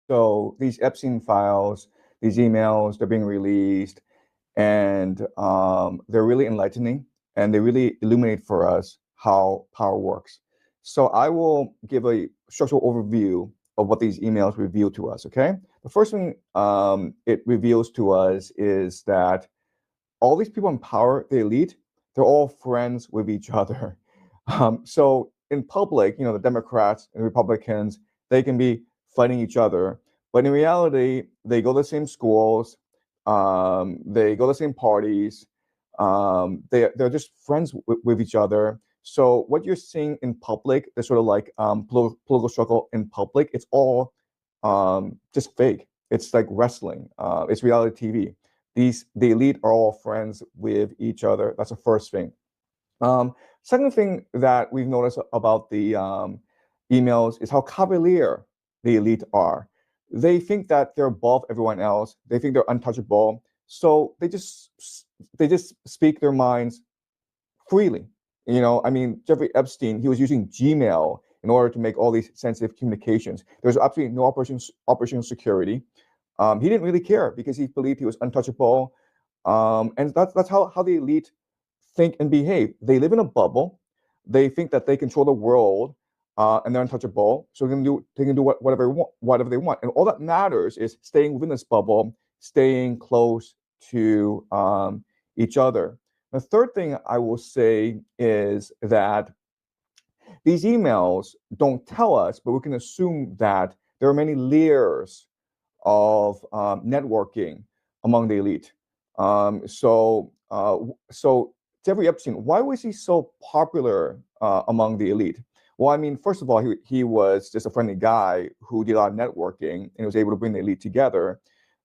So these Epstein files, these emails, they're being released, and they're really enlightening, and they really illuminate for us how power works. So I will give a structural overview of what these emails reveal to us. Okay, the first thing it reveals to us is that all these people in power, the elite, they're all friends with each other. So in public, the Democrats and Republicans, they can be fighting each other, but in reality, they go to the same schools, they go to the same parties, they're just friends with each other. So what you're seeing in public, the sort of like political struggle in public, it's all just fake. It's like wrestling. It's reality TV. The elite are all friends with each other. That's the first thing. Second thing that we've noticed about the emails is how cavalier the elite are. They think that they're above everyone else. They think they're untouchable. So they just speak their minds freely. I mean, Jeffrey Epstein, he was using Gmail in order to make all these sensitive communications. There was absolutely no operational security. He didn't really care because he believed he was untouchable. And that's how the elite think and behave. They live in a bubble. They think that they control the world, and they're untouchable. So they can do whatever they want. And all that matters is staying within this bubble, staying close to each other. The third thing I will say is that these emails don't tell us, but we can assume that there are many layers of networking among the elite. So Jeffrey Epstein, why was he so popular among the elite? Well, I mean, first of all, he was just a friendly guy who did a lot of networking and was able to bring the elite together.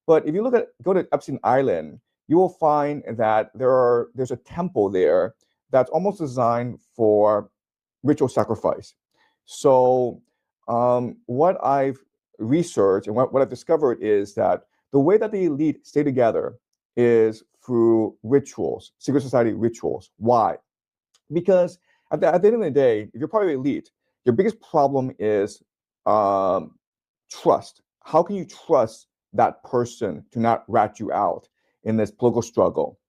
But if you go to Epstein Island, you will find that there's a temple there that's almost designed for ritual sacrifice. So what I've researched and what I've discovered is that the way that the elite stay together is through rituals, secret society rituals. Why? Because at the end of the day, if you're part of the elite, your biggest problem is trust. How can you trust that person to not rat you out in this political struggle?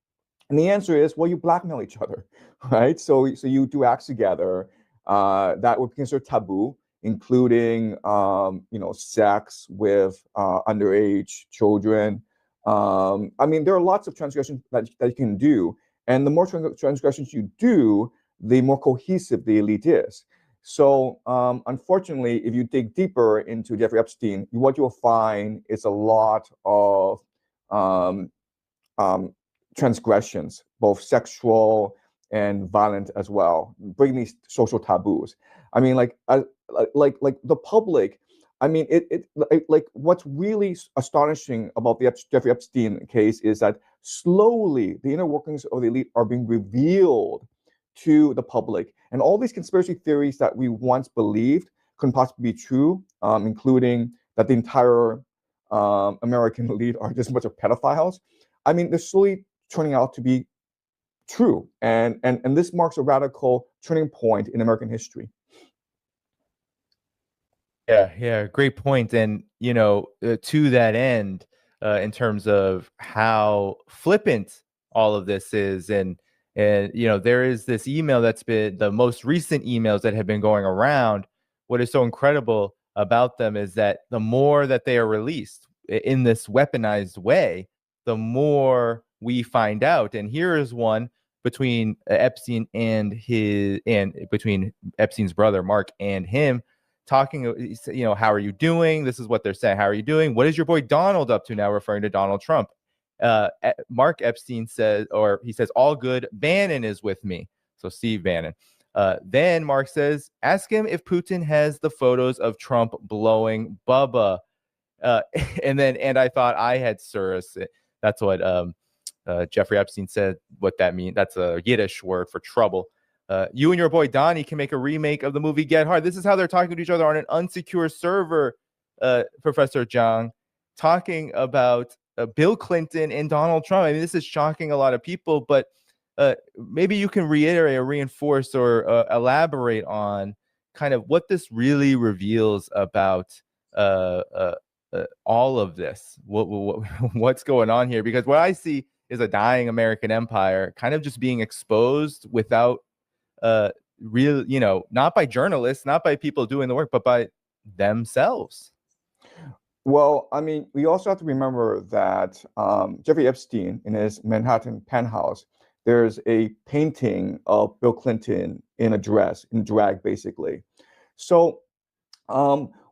And the answer is, well, you blackmail each other, right? So you do acts together that would be considered taboo, including sex with underage children. I mean, there are lots of transgressions that you can do, and the more transgressions you do, the more cohesive the elite is. So, unfortunately, if you dig deeper into Jeffrey Epstein, what you'll find is a lot of um, um, transgressions, both sexual and violent as well, breaking these social taboos. I mean, like the public. I mean, like what's really astonishing about the Jeffrey Epstein case is that slowly the inner workings of the elite are being revealed to the public, and all these conspiracy theories that we once believed couldn't possibly be true, including that the entire American elite are just a bunch of pedophiles. I mean, they're slowly turning out to be true, and this marks a radical turning point in American history. Yeah, great point. And to that end, in terms of how flippant all of this is, and there is this email that's been the most recent emails that have been going around. What is so incredible about them is that the more that they are released in this weaponized way, the more we find out. And here is one between Epstein and between Epstein's brother Mark and him, talking, how are you doing? This is what they're saying. How are you doing? What is your boy Donald up to now? Referring to Donald Trump. Mark Epstein says, all good. Bannon is with me. So Steve Bannon. Then Mark says, ask him if Putin has the photos of Trump blowing Bubba. And I thought I had Surus. That's what Jeffrey Epstein said. What that means? That's a Yiddish word for trouble. You and your boy Donnie can make a remake of the movie Get Hard. This is how they're talking to each other on an unsecure server, Professor Jiang, talking about Bill Clinton and Donald Trump. I mean, this is shocking a lot of people, but maybe you can reiterate or reinforce or elaborate on kind of what this really reveals about all of this? What's going on here? Because what I see is a dying American empire kind of just being exposed without real, not by journalists, not by people doing the work, but by themselves. Well, I mean, we also have to remember that Jeffrey Epstein, in his Manhattan penthouse, there's a painting of Bill Clinton in a dress, in drag, basically. So,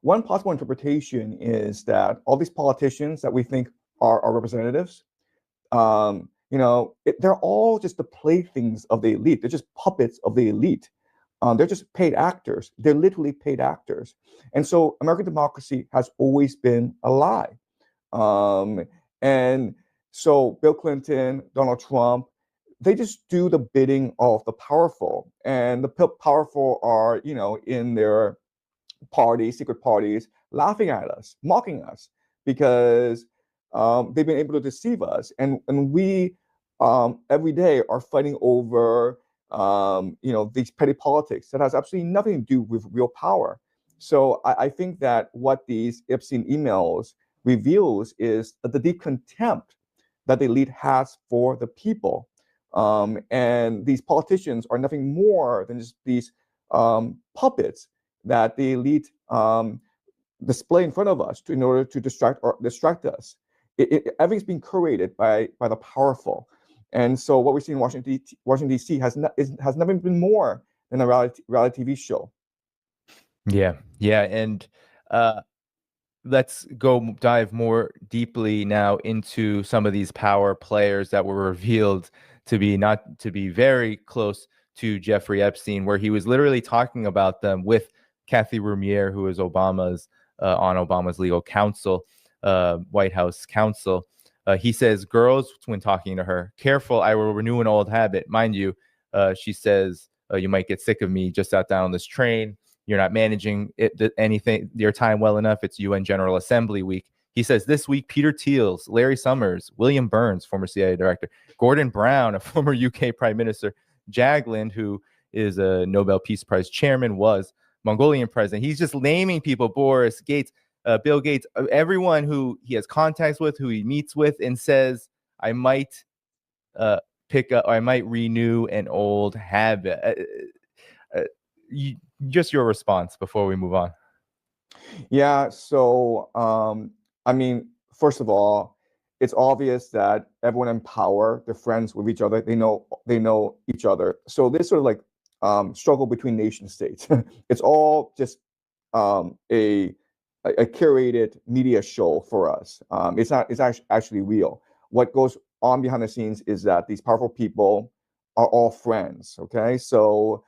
one possible interpretation is that all these politicians that we think are our representatives, they're all just the playthings of the elite. They're just puppets of the elite. They're just paid actors. They're literally paid actors. And so American democracy has always been a lie. And so Bill Clinton, Donald Trump, they just do the bidding of the powerful. And the powerful are, in their parties, secret parties, laughing at us, mocking us, because they've been able to deceive us. And we every day are fighting over these petty politics that has absolutely nothing to do with real power. So I think that what these Epstein emails reveals is the deep contempt that the elite has for the people. And these politicians are nothing more than just these puppets that the elite display in front of us in order to distract us. Everything's being curated by the powerful. And so what we see in Washington D.C. has never been more than a reality TV show. Yeah, and let's go dive more deeply now into some of these power players that were revealed to be very close to Jeffrey Epstein, where he was literally talking about them with Kathy Rumiere, who is Obama's on Obama's legal counsel, White House counsel. He says, girls, when talking to her, careful, I will renew an old habit. Mind you, she says, you might get sick of me, just sat down on this train. You're not managing your time well enough. It's UN General Assembly week. He says this week, Peter Thiel's, Larry Summers, William Burns, former CIA director, Gordon Brown, a former UK Prime Minister, Jagland, who is a Nobel Peace Prize chairman, was Mongolian president. He's just naming people, Boris, Gates, Bill Gates, everyone who he has contacts with, who he meets with, and says, I might I might renew an old habit. Just your response before we move on. Yeah, so I mean, first of all, it's obvious that everyone in power, they're friends with each other. They know each other. So this sort of like struggle between nation states. It's all just a curated media show for us. It's actually real. What goes on behind the scenes is that these powerful people are all friends. Okay, so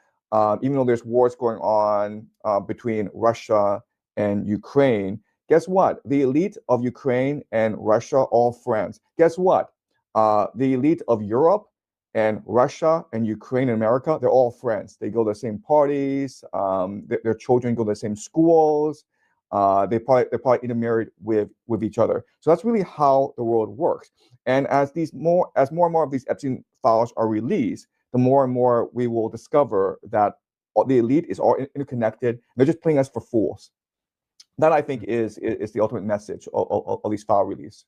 even though there's wars going on between Russia and Ukraine, guess what? The elite of Ukraine and Russia are all friends. Guess what? The elite of Europe and Russia and Ukraine and America, they're all friends. They go to the same parties. Their children go to the same schools. They're probably intermarried with each other. So that's really how the world works. And as more and more of these Epstein files are released, the more and more we will discover that the elite is all interconnected. They're just playing us for fools. That, I think, is the ultimate message of these file release.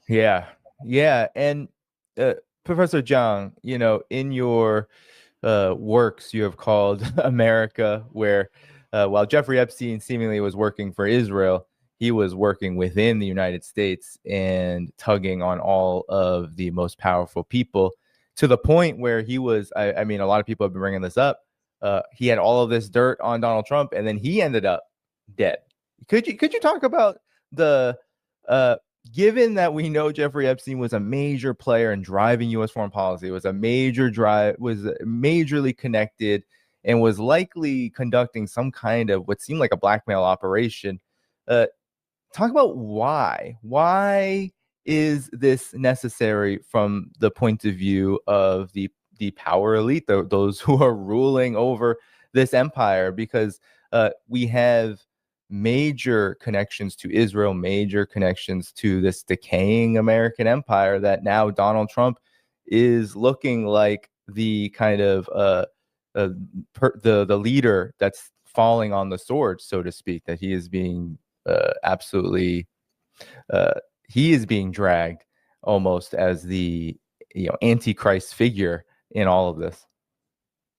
Yeah. And Professor Jiang, in your works, you have called America, where while Jeffrey Epstein seemingly was working for Israel, he was working within the United States and tugging on all of the most powerful people, to the point where he was, I mean, a lot of people have been bringing this up. He had all of this dirt on Donald Trump, and then he ended up dead. Could you talk about the given that we know Jeffrey Epstein was a major player in driving U.S. foreign policy, was majorly connected, and was likely conducting some kind of what seemed like a blackmail operation. Talk about why. Why is this necessary from the point of view of the power elite, those who are ruling over this empire? Because we have major connections to Israel, major connections to this decaying American empire that now Donald Trump is looking like the kind of the leader that's falling on the sword, so to speak, that he is being absolutely, he is being dragged almost as the antichrist figure in all of this.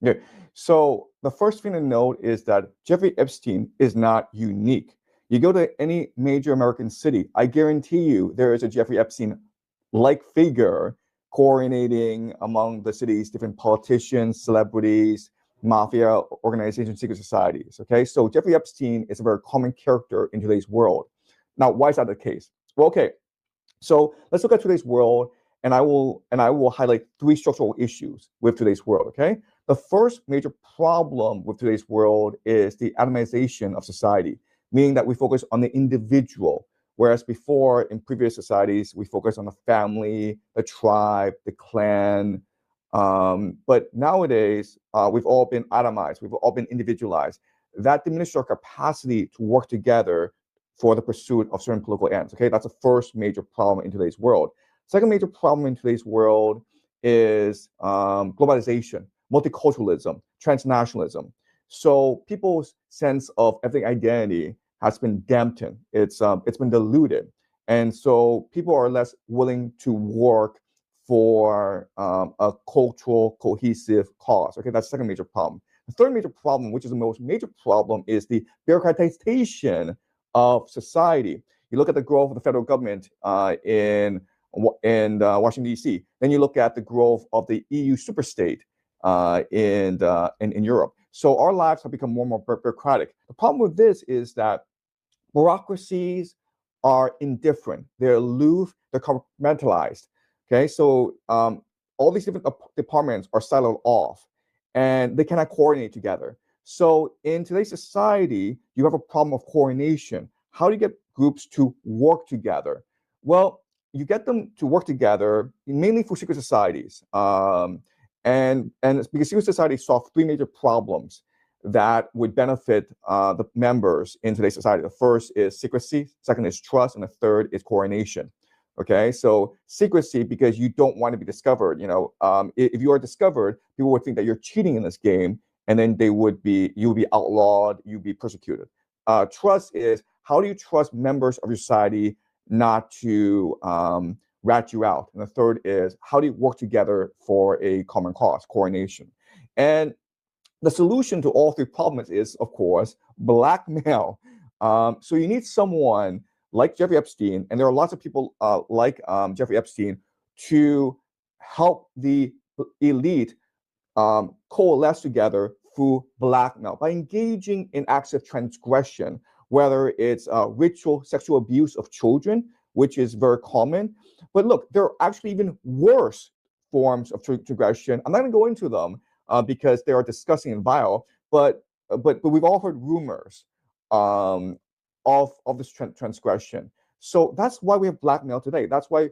Yeah. So the first thing to note is that Jeffrey Epstein is not unique. You go to any major American city, I guarantee you there is a Jeffrey Epstein like figure coordinating among the city's different politicians, celebrities, mafia organizations, secret societies. Okay, so Jeffrey Epstein is a very common character in today's world. Now, why is that the case? Well, okay, so let's look at today's world, and I will highlight three structural issues with today's world. Okay, the first major problem with today's world is the atomization of society, meaning that we focus on the individual, whereas before in previous societies we focus on the family, the tribe, the clan. But nowadays we've all been atomized, we've all been individualized. That diminishes our capacity to work together for the pursuit of certain political ends. Okay, that's the first major problem in today's world. Second major problem in today's world is globalization, multiculturalism, transnationalism. So people's sense of ethnic identity has been dampened. It's been diluted, and so people are less willing to work for a cultural cohesive cause. Okay, that's the second major problem. The third major problem, which is the most major problem, is the bureaucratization of society. You look at the growth of the federal government in Washington D.C. Then you look at the growth of the EU superstate in Europe. So our lives have become more and more bureaucratic. The problem with this is that bureaucracies are indifferent. They're aloof. They're compartmentalized. Okay, so all these different departments are siloed off, and they cannot coordinate together. So in today's society, you have a problem of coordination. How do you get groups to work together? Well, you get them to work together mainly for secret societies, and it's because secret societies solve three major problems that would benefit the members in today's society. The first is secrecy, second is trust, and the third is coordination. Okay, so secrecy because you don't want to be discovered. If you are discovered, people would think that you're cheating in this game, and then you would be outlawed, you'd be persecuted. Trust is how do you trust members of your society not to rat you out, and the third is how do you work together for a common cause, coordination. And the solution to all three problems is, of course, blackmail. So you need someone like Jeffrey Epstein, and there are lots of people like Jeffrey Epstein, to help the elite coalesce together through blackmail by engaging in acts of transgression, whether it's ritual sexual abuse of children, which is very common. But look, there are actually even worse forms of transgression. I'm not going to go into them because they are disgusting and vile. But we've all heard rumors of this transgression. So that's why we have blackmail today. That's why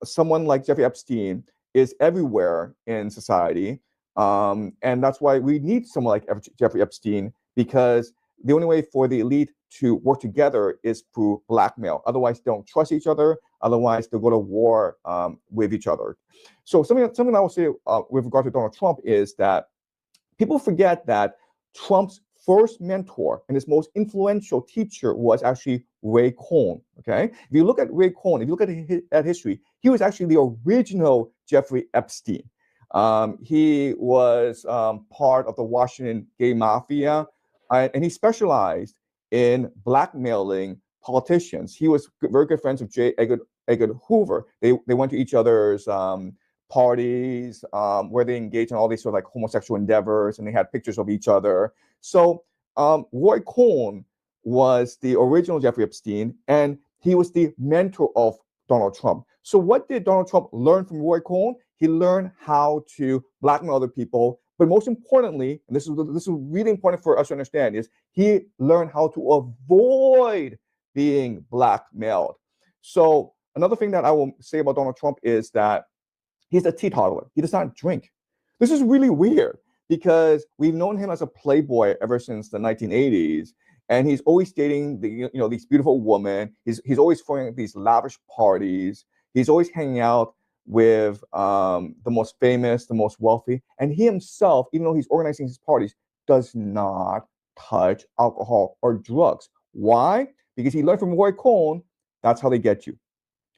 someone like Jeffrey Epstein is everywhere in society. And that's why we need someone like Jeffrey Epstein, because the only way for the elite to work together is through blackmail. Otherwise, they don't trust each other. Otherwise, they'll go to war with each other. So something I will say with regard to Donald Trump is that people forget that Trump's first mentor and his most influential teacher was actually Ray Cohn. Okay, if you look at Ray Cohn, if you look at history, he was actually the original Jeffrey Epstein. He was part of the Washington gay mafia, and he specialized in blackmailing politicians. He was very good friends with J. Edgar Hoover. They went to each other's parties where they engaged in all these sort of like homosexual endeavors, and they had pictures of each other. So Roy Cohn was the original Jeffrey Epstein, and he was the mentor of Donald Trump. So what did Donald Trump learn from Roy Cohn? He learned how to blackmail other people, but most importantly, and this is really important for us to understand, is he learned how to avoid being blackmailed. So another thing that I will say about Donald Trump is that he's a teetotaler. He does not drink. This is really weird because we've known him as a playboy ever since the 1980s, and he's always dating these beautiful women. He's always throwing these lavish parties. He's always hanging out with the most famous, the most wealthy, and he himself, even though he's organizing his parties, does not touch alcohol or drugs. Why? because he learned from Roy Cohn. That's how they get you.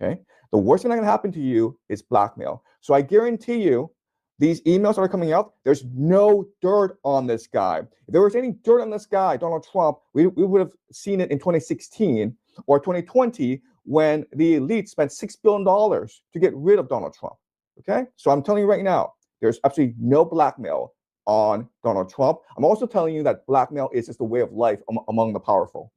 Okay. The worst thing that can happen to you is blackmail. So I guarantee you, these emails that are coming out, there's no dirt on this guy. If there was any dirt on this guy, Donald Trump, we would have seen it in 2016 or 2020 when the elite spent $6 billion to get rid of Donald Trump. Okay. So I'm telling you right now, there's absolutely no blackmail on Donald Trump. I'm also telling you that blackmail is just a way of life among the powerful.